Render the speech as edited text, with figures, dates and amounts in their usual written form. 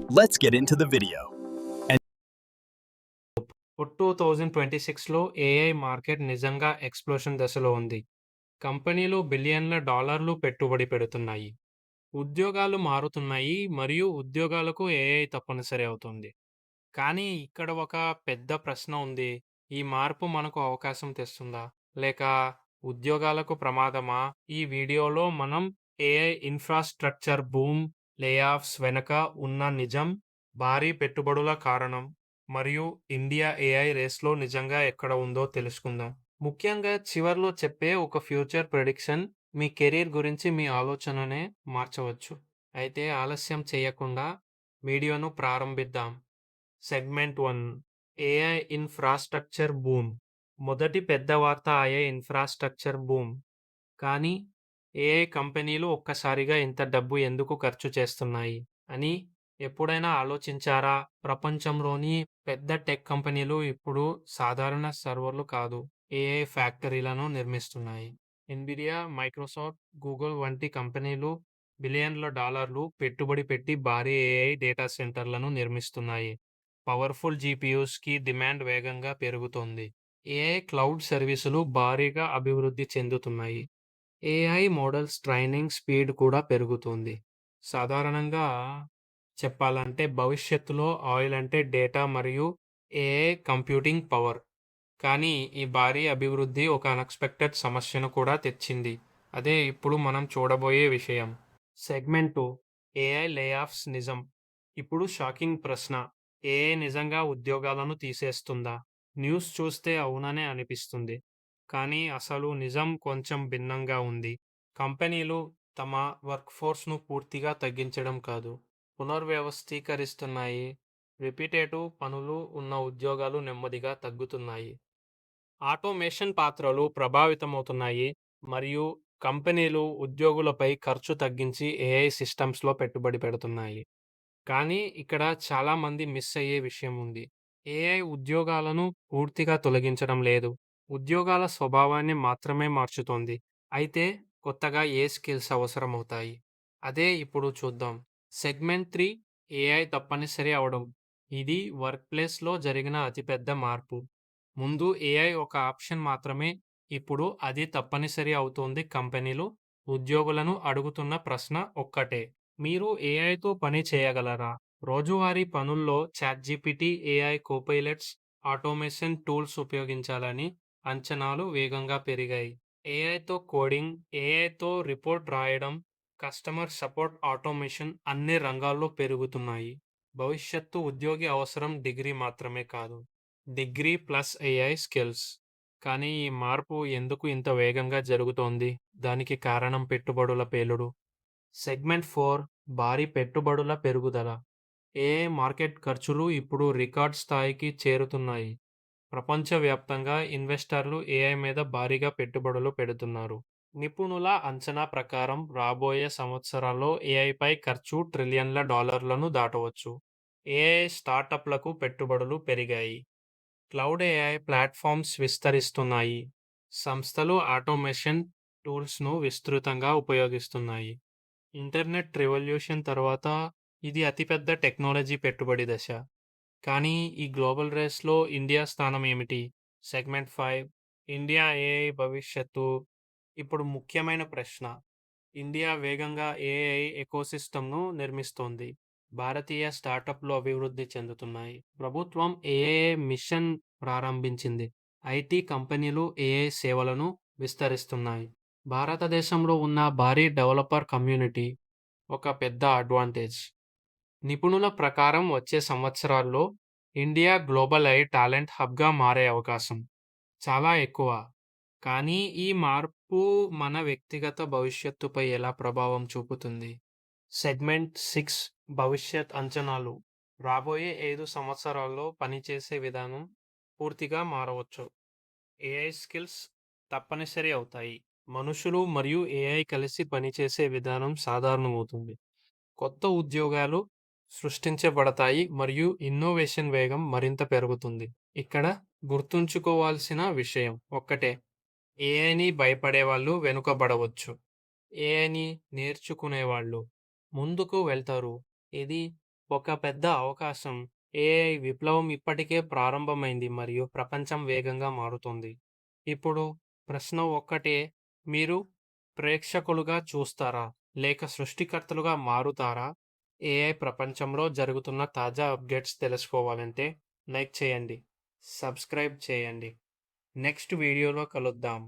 Let's get into the video. And 2026లో AI market నిజంగా explosion దశలో ఉంది. కంపెనీలు బిలియన్ల డాలర్లు పెట్టుబడి పెడుతున్నాయి. ఉద్యోగాలు మారుతున్నాయి మరియు ఉద్యోగాలకు ఏఐ తప్పనిసరి అవుతుంది. కానీ ఇక్కడ ఒక పెద్ద ప్రశ్న ఉంది. ఈ మార్పు మనకు అవకాశం తెస్తుందా? లేక ఉద్యోగాలకు ప్రమాదమా? ఈ వీడియోలో మనం ఏఐ ఇన్‌ఫ్రాస్ట్రక్చర్ బూమ్, లేఆఫ్స్ వెనక ఉన్న నిజం, భారీ పెట్టుబడుల కారణం మరియు ఇండియా ఏఐ రేస్‌లో నిజంగా ఎక్కడ ఉందో తెలుసుకుందాం. ముఖ్యంగా చివర్లో చెప్పే ఒక ఫ్యూచర్ ప్రిడిక్షన్ మీ కెరీర్ గురించి మీ ఆలోచననే మార్చవచ్చు. అయితే ఆలస్యం చేయకుండా వీడియోను ప్రారంభిద్దాం. Segment 1 AI infrastructure boom. మొదటి పెద్ద వార్త ఏఐ ఇన్‌ఫ్రాస్ట్రక్చర్ బూమ్. కానీ ఏఐ కంపెనీలు ఒక్కసారిగా ఇంత డబ్బు ఎందుకు ఖర్చు చేస్తున్నాయి అని ఎప్పుడైనా ఆలోచించారా? ప్రపంచంలోని పెద్ద టెక్ కంపెనీలు ఇప్పుడు సాధారణ సర్వర్లు కాదు, ఏఐ ఫ్యాక్టరీలను నిర్మిస్తున్నాయి. ఎన్విడియా, మైక్రోసాఫ్ట్, గూగుల్ వంటి కంపెనీలు బిలియన్ల డాలర్లు పెట్టుబడి పెట్టి భారీ ఏఐ డేటా సెంటర్లను నిర్మిస్తున్నాయి. పవర్ఫుల్ జీపీయూస్‌కి డిమాండ్ వేగంగా పెరుగుతోంది. ఏఐ క్లౌడ్ సర్వీసులు భారీగా అభివృద్ధి చెందుతున్నాయి. ఏఐ మోడల్స్ ట్రైనింగ్ స్పీడ్ కూడా పెరుగుతుంది. సాధారణంగా చెప్పాలంటే భవిష్యత్తులో ఆయిల్ అంటే డేటా మరియు ఏఐ కంప్యూటింగ్ పవర్. కానీ ఈ భారీ అభివృద్ధి ఒక అన్‌ఎక్స్‌పెక్టెడ్ సమస్యను కూడా తెచ్చింది. అదే ఇప్పుడు మనం చూడబోయే విషయం. సెగ్మెంట్ 2 ఏఐ లేఆఫ్స్ నిజం. ఇప్పుడు షాకింగ్ ప్రశ్న. ఏఐ నిజంగా ఉద్యోగాలను తీసేస్తుందా? న్యూస్ చూస్తే అవుననే అనిపిస్తుంది. కానీ అసలు నిజం కొంచెం భిన్నంగా ఉంది. కంపెనీలు తమ వర్క్‌ఫోర్స్‌ను పూర్తిగా తగ్గించడం కాదు, పునర్వ్యవస్థీకరిస్తున్నాయి. రిపిటేటివ్ పనులు ఉన్న ఉద్యోగాలు నెమ్మదిగా తగ్గుతున్నాయి. ఆటోమేషన్ పాత్రలు ప్రభావితమవుతున్నాయి మరియు కంపెనీలు ఉద్యోగులపై ఖర్చు తగ్గించి ఏఐ సిస్టమ్స్‌లో పెట్టుబడి పెడుతున్నాయి. కానీ ఇక్కడ చాలా మంది మిస్ అయ్యే విషయం ఉంది. ఏఐ ఉద్యోగాలను పూర్తిగా తొలగించడం లేదు. ఉద్యోగాల స్వభావాన్ని మాత్రమే మార్చుతోంది. అయితే కొత్తగా ఏ స్కిల్స్ అవసరమవుతాయి? అదే ఇప్పుడు చూద్దాం. సెగ్మెంట్ 3 ఏఐ తప్పనిసరి అవడం. ఇది వర్క్‌ప్లేస్‌లో జరిగిన అతిపెద్ద మార్పు. ముందు ఏఐ ఒక ఆప్షన్ మాత్రమే, ఇప్పుడు అది తప్పనిసరి అవుతోంది. కంపెనీలు ఉద్యోగులను అడుగుతున్న ప్రశ్న ఒక్కటే. మీరు ఏఐతో పని చేయగలరా? రోజువారీ పనుల్లో చాట్‌జీపీటీ, ఏఐ కోపైలట్స్, ఆటోమేషన్ టూల్స్ ఉపయోగించాలని అంచనాలు వేగంగా పెరిగాయి. ఏఐతో కోడింగ్, ఏఐతో రిపోర్ట్ రాయడం, కస్టమర్ సపోర్ట్ ఆటోమేషన్ అన్ని రంగాల్లో పెరుగుతున్నాయి. భవిష్యత్తు ఉద్యోగి అవసరం డిగ్రీ మాత్రమే కాదు, డిగ్రీ ప్లస్ ఏఐ స్కిల్స్. కానీ ఈ మార్పు ఎందుకు ఇంత వేగంగా జరుగుతోంది? దానికి కారణం పెట్టుబడుల పేలుడు. సెగ్మెంట్ 4 భారీ పెట్టుబడుల పెరుగుదల. ఏఐ మార్కెట్ ఖర్చులు ఇప్పుడు రికార్డ్ స్థాయికి చేరుతున్నాయి. ప్రపంచవ్యాప్తంగా ఇన్వెస్టర్లు ఏఐ మీద భారీగా పెట్టుబడులు పెడుతున్నారు. నిపుణుల అంచనా ప్రకారం రాబోయే సంవత్సరాల్లో ఏఐపై ఖర్చు ట్రిలియన్ల డాలర్లను దాటవచ్చు. ఏఐ స్టార్టప్లకు పెట్టుబడులు పెరిగాయి. క్లౌడ్ ఏఐ ప్లాట్ఫామ్స్ విస్తరిస్తున్నాయి. సంస్థలు ఆటోమేషన్ టూల్స్‌ను విస్తృతంగా ఉపయోగిస్తున్నాయి. ఇంటర్నెట్ రెవల్యూషన్ తర్వాత ఇది అతిపెద్ద టెక్నాలజీ పెట్టుబడి దశ. కానీ ఈ గ్లోబల్ రేస్‌లో ఇండియా స్థానం ఏమిటి? సెగ్మెంట్ 5 ఇండియా ఏఐ భవిష్యత్తు. ఇప్పుడు ముఖ్యమైన ప్రశ్న. ఇండియా వేగంగా ఏఐ ఎకోసిస్టమ్‌ను నిర్మిస్తోంది. భారతీయ స్టార్టప్‌లు అభివృద్ధి చెందుతున్నాయి. ప్రభుత్వం ఏఐ మిషన్ ప్రారంభించింది. ఐటీ కంపెనీలు ఏఐ సేవలను విస్తరిస్తున్నాయి. భారతదేశంలో ఉన్న భారీ డెవలపర్ కమ్యూనిటీ ఒక పెద్ద అడ్వాంటేజ్. నిపుణుల ప్రకారం వచ్చే సంవత్సరాల్లో ఇండియా గ్లోబల్ ఐ టాలెంట్ హబ్‌గా మారే అవకాశం చాలా ఎక్కువ. కానీ ఈ మార్పు మన వ్యక్తిగత భవిష్యత్తుపై ఎలా ప్రభావం చూపుతుంది? సెగ్మెంట్ 6 భవిష్యత్ అంచనాలు. రాబోయే 5 సంవత్సరాల్లో పనిచేసే విధానం పూర్తిగా మారవచ్చు. ఏఐ స్కిల్స్ తప్పనిసరి అవుతాయి. మనుషులు మరియు ఏఐ కలిసి పనిచేసే విధానం సాధారణమవుతుంది. కొత్త ఉద్యోగాలు సృష్టించబడతాయి మరియు ఇన్నోవేషన్ వేగం మరింత పెరుగుతుంది. ఇక్కడ గుర్తుంచుకోవాల్సిన విషయం ఒక్కటే. ఏఐని భయపడేవాళ్ళు వెనుకబడవచ్చు. ఏఐని నేర్చుకునేవాళ్ళు ముందుకు వెళ్తారు. ఇది ఒక పెద్ద అవకాశం. ఏఐ విప్లవం ఇప్పటికే ప్రారంభమైంది మరియు ప్రపంచం వేగంగా మారుతోంది. ఇప్పుడు ప్రశ్న ఒక్కటే, మీరు ప్రేక్షకులుగా చూస్తారా? లేక సృష్టికర్తలుగా మారుతారా? ఏఐ ప్రపంచంలో జరుగుతున్న తాజా అప్డేట్స్ తెలుసుకోవాలంటే లైక్ చేయండి, సబ్స్క్రైబ్ చేయండి. నెక్స్ట్ వీడియోలో కలుద్దాం.